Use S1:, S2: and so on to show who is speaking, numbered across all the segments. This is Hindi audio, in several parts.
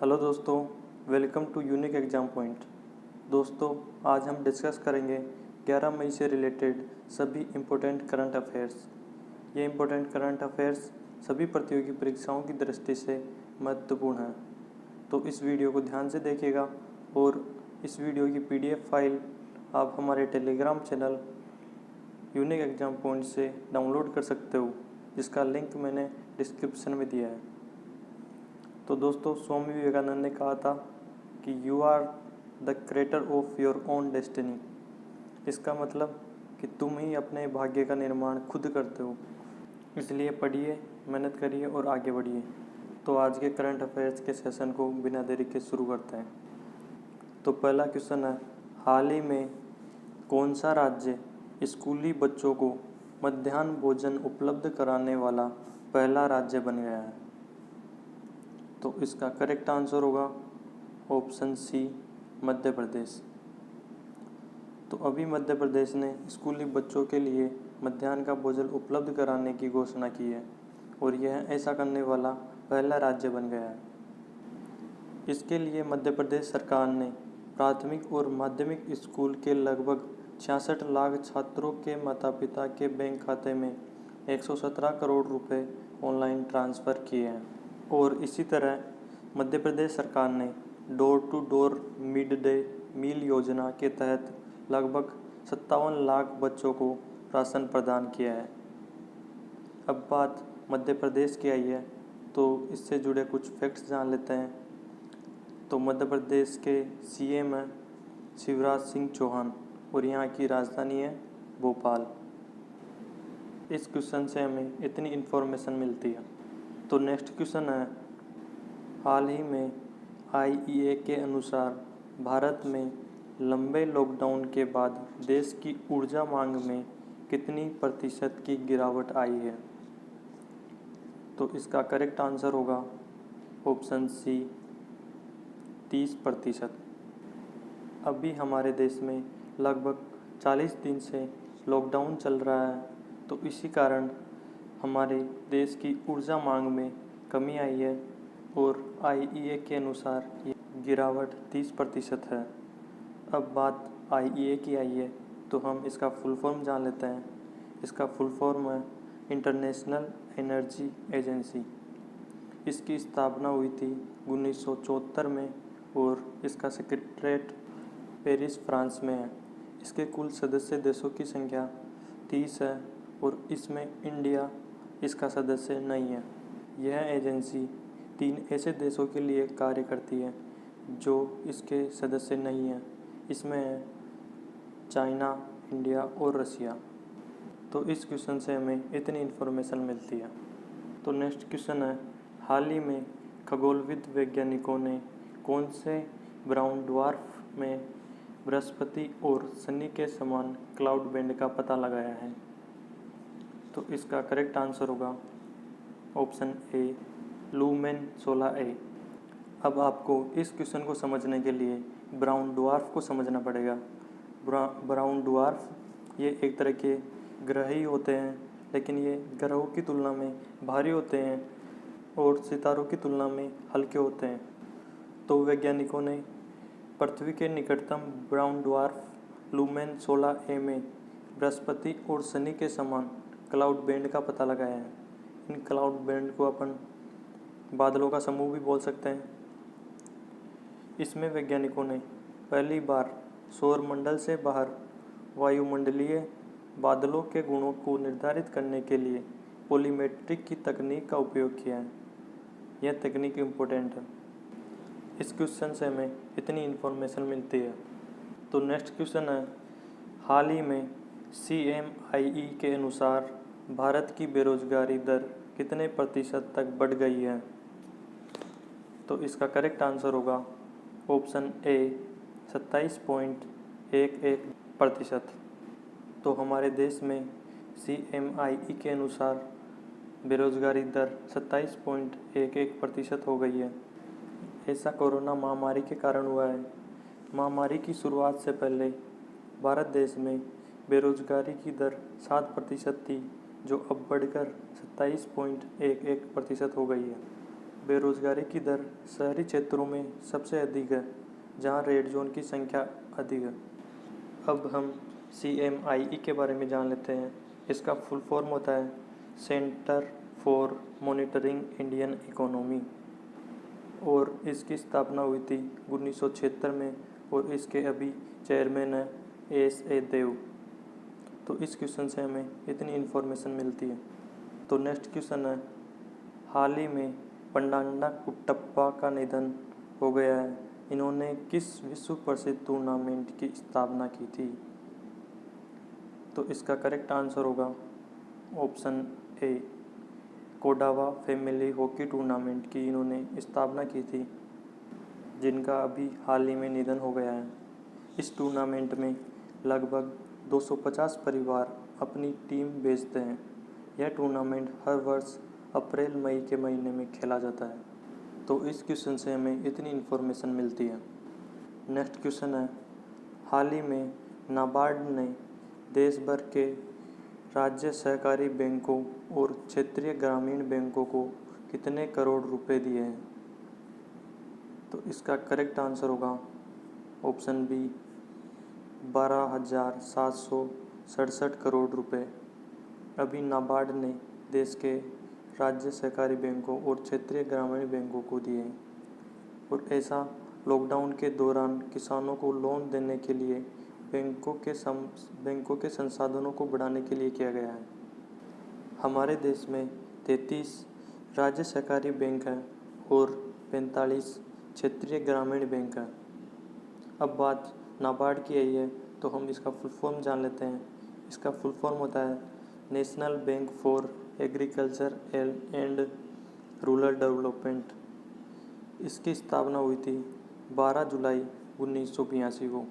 S1: हेलो दोस्तों, welcome to unique exam point. दोस्तों, आज हम डिस्कस करेंगे 11 मई से रिलेटेड सभी इम्पोर्टेंट करंट अफेयर्स। ये इम्पोर्टेंट करंट अफेयर्स सभी प्रतियोगी परीक्षाओं की दृष्टि से महत्वपूर्ण हैं, तो इस वीडियो को ध्यान से देखिएगा और इस वीडियो की PDF फाइल आप हमारे Telegram channel unique exam point से डाउनलोड कर सकते हो, जिसका लिंक मैंने डिस्क्रिप्शन में दिया है। तो दोस्तों, स्वामी विवेकानंद ने कहा था कि you are the creator of your own destiny. इसका मतलब कि तुम ही अपने भाग्य का निर्माण खुद करते हो। इसलिए पढ़िए, मेहनत करिए और आगे बढ़िए। तो आज के करंट अफेयर्स के सेशन को बिना देरी के शुरू करते हैं। तो पहला क्वेश्चन है, हाल ही में कौन सा राज्य स्कूली बच्चों को मध्याह्न भोजन उपलब्ध कराने वाला पहला राज्य बन गया है? तो इसका करेक्ट आंसर होगा ऑप्शन सी, मध्य प्रदेश। तो अभी मध्य प्रदेश ने स्कूली बच्चों के लिए मध्याह्न का भोजन उपलब्ध कराने की घोषणा की है और यह ऐसा करने वाला पहला राज्य बन गया है। इसके लिए मध्य प्रदेश सरकार ने प्राथमिक और माध्यमिक स्कूल के लगभग 66 लाख छात्रों के माता पिता के बैंक खाते में 117 करोड़ रुपए ऑनलाइन ट्रांसफ़र किए हैं। और इसी तरह मध्य प्रदेश सरकार ने door to door mid day meal योजना के तहत लगभग 57 लाख बच्चों को राशन प्रदान किया है। अब बात मध्य प्रदेश की आई है, तो इससे जुड़े कुछ फैक्ट्स जान लेते हैं। तो मध्य प्रदेश के CM हैं शिवराज सिंह चौहान और यहाँ की राजधानी है भोपाल। इस क्वेश्चन से हमें इतनी इन्फॉर्मेशन मिलती है। तो नेक्स्ट क्वेश्चन है, हाल ही में IEA के अनुसार भारत में लंबे लॉकडाउन के बाद देश की ऊर्जा मांग में कितनी प्रतिशत की गिरावट आई है? तो इसका करेक्ट आंसर होगा ऑप्शन सी, 30%। अभी हमारे देश में लगभग 40 दिन से लॉकडाउन चल रहा है, तो इसी कारण हमारे देश की ऊर्जा मांग में कमी आई है और IEA के अनुसार ये गिरावट 30% है। अब बात IEA की आई है, तो हम इसका फुल फॉर्म जान लेते हैं। इसका फुल फॉर्म है इंटरनेशनल एनर्जी एजेंसी। इसकी स्थापना हुई थी 1974 में और इसका सेक्रेटरीट पेरिस, फ्रांस में है। इसके कुल सदस्य देशों की संख्या 30 है और इसमें इंडिया इसका सदस्य नहीं है। यह एजेंसी 3 ऐसे देशों के लिए कार्य करती है जो इसके सदस्य नहीं हैं। इसमें है चाइना, इंडिया और रसिया। तो इस क्वेश्चन से हमें इतनी इन्फॉर्मेशन मिलती है। तो नेक्स्ट क्वेश्चन है, हाल ही में खगोलविद वैज्ञानिकों ने कौन से ब्राउन ड्वार्फ में बृहस्पति और शनि के समान क्लाउड बैंड का पता लगाया है? तो इसका करेक्ट आंसर होगा ऑप्शन ए, लूमेन 16A। अब आपको इस क्वेश्चन को समझने के लिए ब्राउन ड्वार्फ को समझना पड़ेगा। ब्राउन ड्वार्फ ये एक तरह के ग्रह ही होते हैं, लेकिन ये ग्रहों की तुलना में भारी होते हैं और सितारों की तुलना में हल्के होते हैं। तो वैज्ञानिकों ने पृथ्वी के निकटतम ब्राउन ड्वार्फ लूमेन 16A में बृहस्पति और शनि के समान क्लाउड बैंड का पता लगाया है। इन क्लाउड बैंड को अपन बादलों का समूह भी बोल सकते हैं। इसमें वैज्ञानिकों ने पहली बार सौर मंडल से बाहर वायुमंडलीय बादलों के गुणों को निर्धारित करने के लिए पोलीमेट्रिक की तकनीक का उपयोग किया है। यह तकनीक इम्पोर्टेंट है। इस क्वेश्चन से हमें इतनी इन्फॉर्मेशन मिलती है। तो नेक्स्ट क्वेश्चन है, हाल ही में CMIE के अनुसार भारत की बेरोजगारी दर कितने प्रतिशत तक बढ़ गई है? तो इसका करेक्ट आंसर होगा ऑप्शन ए, 27.11%। तो हमारे देश में CMIE के अनुसार बेरोजगारी दर 27.11% हो गई है। ऐसा कोरोना महामारी के कारण हुआ है। महामारी की शुरुआत से पहले भारत देश में बेरोजगारी की दर 7% थी, जो अब बढ़कर 27.11% हो गई है। बेरोजगारी की दर शहरी क्षेत्रों में सबसे अधिक है, जहां रेड जोन की संख्या अधिक है। अब हम CMIE के बारे में जान लेते हैं। इसका फुल फॉर्म होता है centre for monitoring Indian economy, और इसकी स्थापना हुई थी 1976 में, और इसके अभी चेयरमैन है SA देव। तो इस क्वेश्चन से हमें इतनी इन्फॉर्मेशन मिलती है। तो नेक्स्ट क्वेश्चन है, हाल ही में पंडांडा कुट्टप्पा का निधन हो गया है, इन्होंने किस विश्व प्रसिद्ध टूर्नामेंट की स्थापना की थी? तो इसका करेक्ट आंसर होगा option A, Kodava family hockey tournament की इन्होंने स्थापना की थी, जिनका अभी हाल ही में निधन हो गया है। इस टूर्नामेंट में लगभग 250 परिवार अपनी टीम भेजते हैं। यह टूर्नामेंट हर वर्ष अप्रैल मई के महीने में खेला जाता है। तो इस क्वेश्चन से हमें इतनी इन्फॉर्मेशन मिलती है। नेक्स्ट क्वेश्चन है, हाल ही में नाबार्ड ने देश भर के राज्य सहकारी बैंकों और क्षेत्रीय ग्रामीण बैंकों को कितने करोड़ रुपए दिए हैं? तो इसका करेक्ट आंसर होगा ऑप्शन बी, 12,767 करोड़ रुपए अभी नाबार्ड ने देश के राज्य सहकारी बैंकों और क्षेत्रीय ग्रामीण बैंकों को दिए हैं। और ऐसा लॉकडाउन के दौरान किसानों को लोन देने के लिए बैंकों के संसाधनों को बढ़ाने के लिए किया गया है। हमारे देश में 33 राज्य सहकारी बैंक हैं और 45 क्षेत्रीय ग्रामीण बैंक हैं। अब बात नाबार्ड की आई है, तो हम इसका फुल फॉर्म जान लेते हैं। इसका फुल फॉर्म होता है national bank for agriculture and rural development. इसकी स्थापना हुई थी 12 जुलाई 1982 को,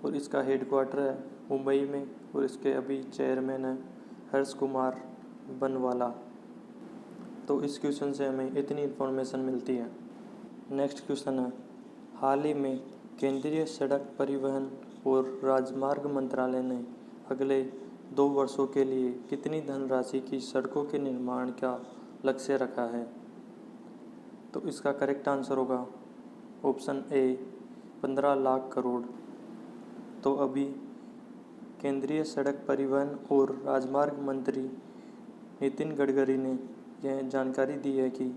S1: और इसका हेडक्वार्टर है मुंबई में, और इसके अभी चेयरमैन है हर्ष कुमार बनवाला। तो इस क्वेश्चन से हमें इतनी इन्फॉर्मेशन मिलती है। नेक्स्ट क्वेश्चन है, हाल ही में केंद्रीय सड़क परिवहन और राजमार्ग मंत्रालय ने अगले 2 वर्षों के लिए कितनी धनराशि की सड़कों के निर्माण का लक्ष्य रखा है? तो इसका करेक्ट आंसर होगा ऑप्शन ए, 15 लाख करोड़। तो अभी केंद्रीय सड़क परिवहन और राजमार्ग मंत्री नितिन गडकरी ने यह जानकारी दी है कि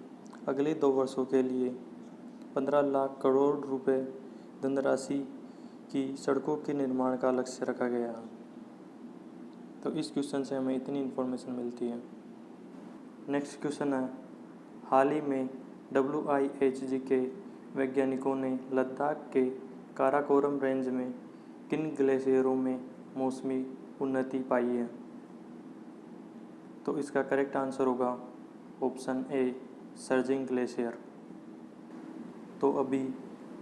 S1: अगले 2 वर्षों के लिए 15 लाख करोड़ रुपए धनराशि की सड़कों के निर्माण का लक्ष्य रखा गया है। तो इस क्वेश्चन से हमें इतनी इन्फॉर्मेशन मिलती है। नेक्स्ट क्वेश्चन है, हाल ही में WIHG के वैज्ञानिकों ने लद्दाख के काराकोरम रेंज में किन ग्लेशियरों में मौसमी उन्नति पाई है? तो इसका करेक्ट आंसर होगा ऑप्शन ए, सर्जिंग ग्लेशियर। तो अभी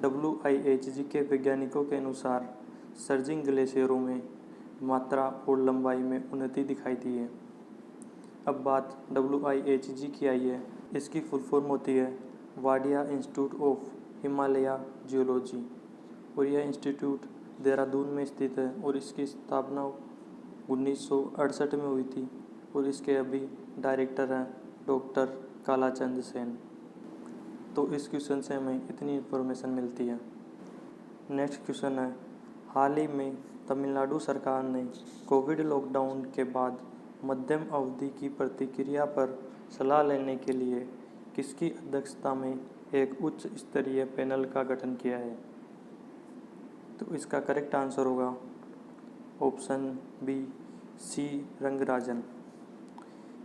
S1: WIHG के वैज्ञानिकों के अनुसार सर्जिंग ग्लेशियरों में मात्रा और लंबाई में उन्नति दिखाई दी है। अब बात WIHG की आई है। इसकी फुल फॉर्म होती है Wadia institute of Himalaya geology, और यह इंस्टीट्यूट देहरादून में स्थित है, और इसकी स्थापना 1968 में हुई थी, और इसके अभी डायरेक्टर हैं डॉक्टर कालाचंद सेन। तो इस क्वेश्चन से हमें इतनी इन्फॉर्मेशन मिलती है। नेक्स्ट क्वेश्चन है, हाल ही में तमिलनाडु सरकार ने कोविड लॉकडाउन के बाद मध्यम अवधि की प्रतिक्रिया पर सलाह लेने के लिए किसकी अध्यक्षता में एक उच्च स्तरीय पैनल का गठन किया है? तो इसका करेक्ट आंसर होगा ऑप्शन बी, सी रंगराजन।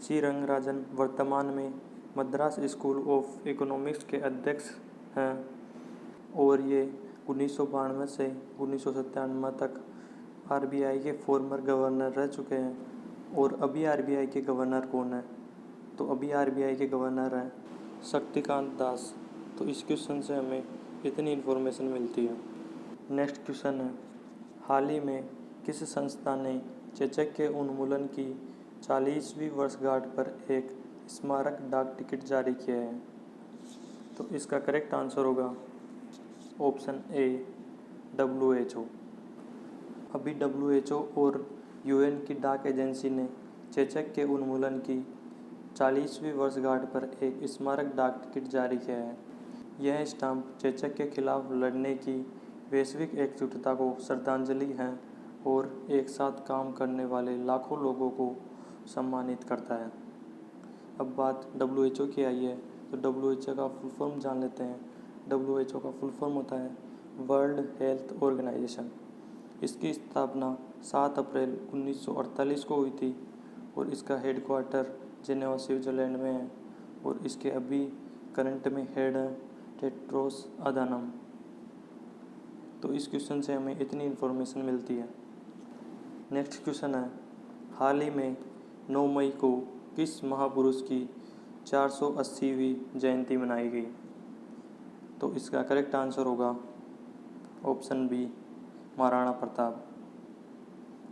S1: सी रंगराजन वर्तमान में मद्रास स्कूल ऑफ इकोनॉमिक्स के अध्यक्ष हैं, और ये 1992 से 1997 तक RBI के फॉर्मर गवर्नर रह चुके हैं। और अभी RBI के गवर्नर कौन है? तो अभी RBI के गवर्नर हैं शक्तिकांत दास। तो इस क्वेश्चन से हमें इतनी इन्फॉर्मेशन मिलती है। नेक्स्ट क्वेश्चन है, हाल ही में किस संस्था ने चेचक के उन्मूलन की 40वीं वर्षगांठ पर एक स्मारक डाक टिकट जारी किया है? तो इसका करेक्ट आंसर होगा ऑप्शन ए, WHO। अभी WHO और UN की डाक एजेंसी ने चेचक के उन्मूलन की 40वीं वर्षगांठ पर एक स्मारक डाक टिकट जारी किया है। यह स्टाम्प चेचक के खिलाफ लड़ने की वैश्विक एकजुटता को श्रद्धांजलि है और एक साथ काम करने वाले लाखों लोगों को सम्मानित करता है। अब बात WHO की आई है, तो WHO का फुल फॉर्म जान लेते हैं। WHO का फुल फॉर्म होता है वर्ल्ड हेल्थ ऑर्गेनाइजेशन। इसकी स्थापना 7 अप्रैल 1948 को हुई थी और इसका हेडक्वार्टर जेनेवा स्विट्जरलैंड में है और इसके अभी करंट में हेड है टेड्रोस अधानम। तो इस क्वेश्चन से हमें इतनी इन्फॉर्मेशन मिलती है। नेक्स्ट क्वेश्चन है, हाल ही में 9 मई को किस महापुरुष की 480वीं जयंती मनाई गई? तो इसका करेक्ट आंसर होगा ऑप्शन बी, महाराणा प्रताप।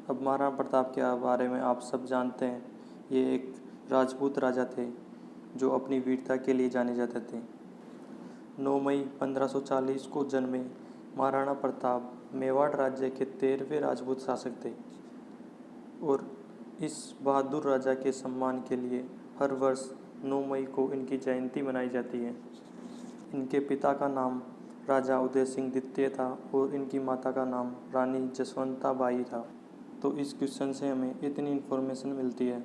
S1: अब महाराणा प्रताप के बारे में आप सब जानते हैं, ये एक राजपूत राजा थे जो अपनी वीरता के लिए जाने जाते थे। 9 मई 1540 को जन्मे महाराणा प्रताप मेवाड़ राज्य के 13वें राजपूत शासक थे और इस बहादुर राजा के सम्मान के लिए हर वर्ष 9 मई को इनकी जयंती मनाई जाती है। इनके पिता का नाम राजा उदय सिंह द्वितीय था और इनकी माता का नाम रानी जसवंता बाई था। तो इस क्वेश्चन से हमें इतनी इन्फॉर्मेशन मिलती है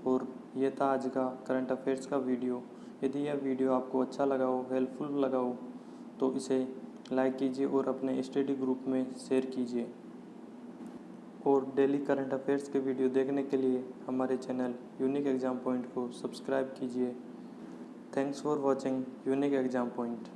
S1: और ये था आज का करंट अफेयर्स का वीडियो। यदि यह वीडियो आपको अच्छा लगा हो, हेल्पफुल लगा हो, तो इसे लाइक कीजिए और अपने स्टडी ग्रुप में शेयर कीजिए। और डेली करंट अफेयर्स के वीडियो देखने के लिए हमारे चैनल यूनिक एग्ज़ाम पॉइंट को सब्सक्राइब कीजिए। Thanks for watching unique exam point.